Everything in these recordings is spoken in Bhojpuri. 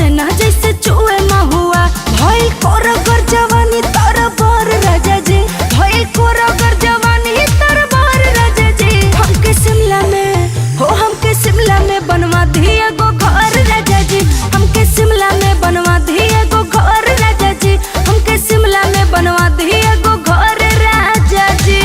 पसेना जैसे चुए महुआ भइल कोरगर जवानी तर बर राजा जी भइल कोरगर जवानी तर बर राजा जी हमके शिमला में बनवा दिए गो घर राजा जी हमके शिमला में बनवा दिए गो घर राजा जी हमके शिमला में बनवा दिए गो घर राजा जी।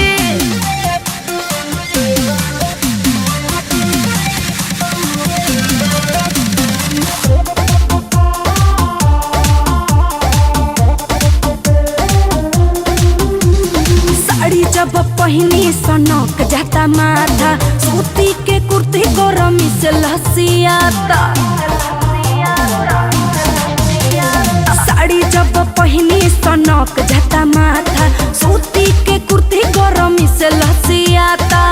साड़ी जब पहिनी सनक जाता माथा सूती के कुर्ती गरमी से लसियाता साड़ी जब पहिनी सनक जाता माथा सूती के कुर्ती गरमी से लसियाता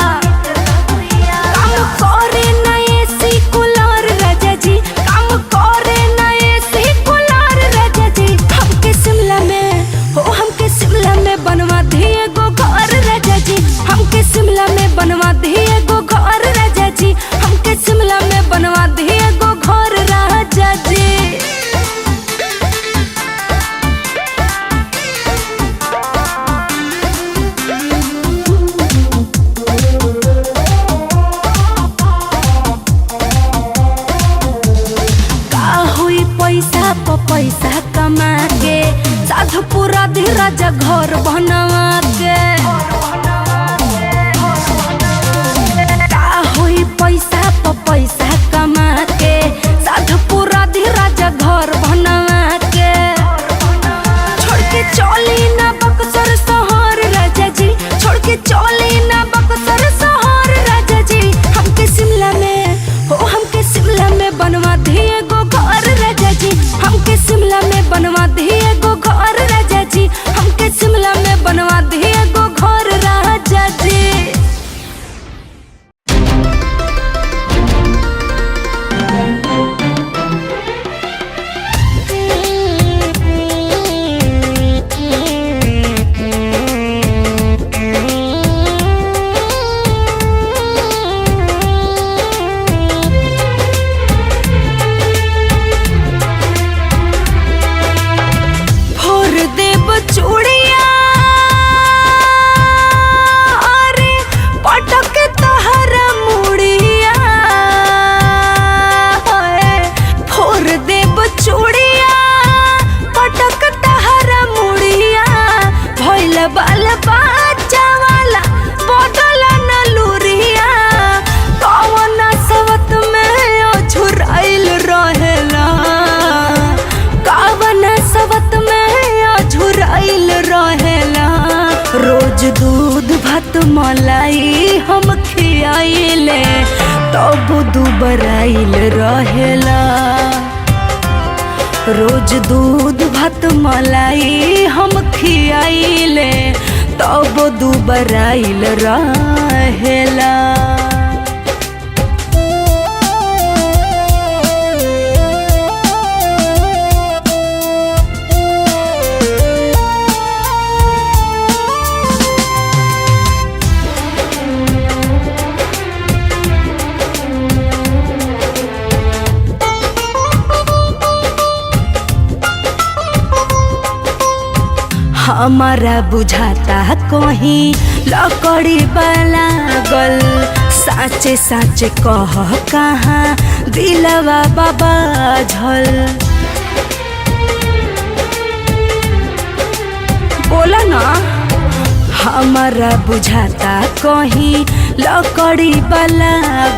काम करे ना एसी कूलर राजा जी काम करे ना एसी कूलर राजा जी हमके शिमला में बनवा दिए गो घर राजा जी हमके शिमला में बनवा दिए गो घर राजा जी हमके शिमला में बनवा दिए गो घर राजा जी। का हुई पैसा कमा के साधु पूरा धीरज घर बनवा के का हुई पैसा कमा के साधु पूरा धीरज घर बनवा के छोड़ के चली ना बक्सर शहर राजा जी छोड़ के चली ना बक्सर शहर राजा जी हमके शिमला में बनवा दिए गो घर राजा जी हमके शिमला में बनवा दिए गो घर राजा जी हमके शिमला में बनवा दिए गो घर राजा जी। चूड़िया अरे पटक तहरा मुड़िया फोर देव चूड़िया पटक तहरा मुड़िया भइल बाल बच्चा वाला बदल न लुरिया कौन सवत में अझुराइल रहेला कौन सवत में झुराइल रहेला रोज दूध भात मलाई हम खियाइले तब दुबराइल रहेला रोज दूध भात मलाई हम खियाइले तब दुबराइल रहेला। हमारा बुझाता कहीं लकड़ी वाला गल साचे साचे कह कहाँ दिलवा बाबा झल बोला ना हमारा बुझाता कहीं लकड़ी वाला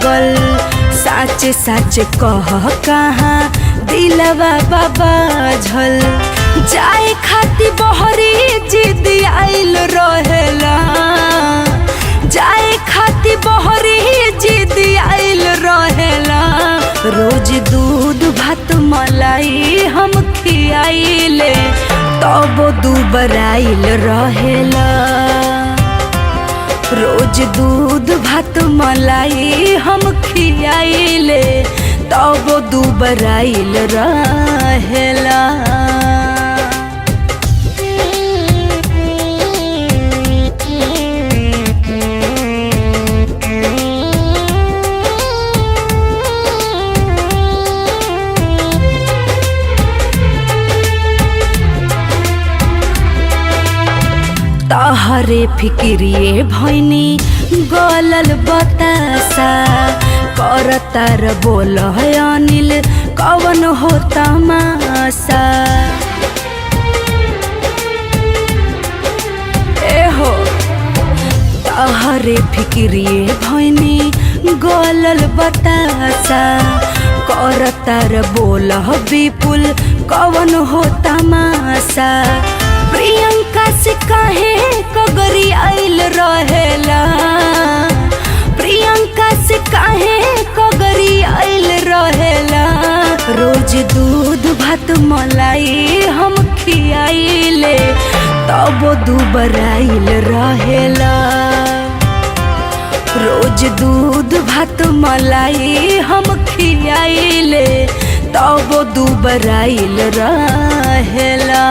गल साचे साचे कह कहाँ दिलवा बाबा झल जाए खाती बहरी जिद आइल रहेला जाए खाती बहरी जिद आइल रहेला रोज दूध भात मलाई हम खियाइले तब दुबराइल रहेला रोज दूध भात मलाई हम खियाइले तब दुबराइल रहेला। तहरे फिक्रिए भैनी गलल बतासा करतार बोल है अनिल कवन हो तमाशा एहो तहरे फिक्रिए भैनी गलल बतासा करतार बोल विपुल कवन हो तमाशा प्रियंका से काहे कगरी आइल रहेला प्रियंका से काहे कगरी आइल रहेला रोज दूध भात मलाई हम खियाइले तब दुबराइल रहेला रोज दूध भात मलाई हम खियाइले तब दुबराइल रहेला।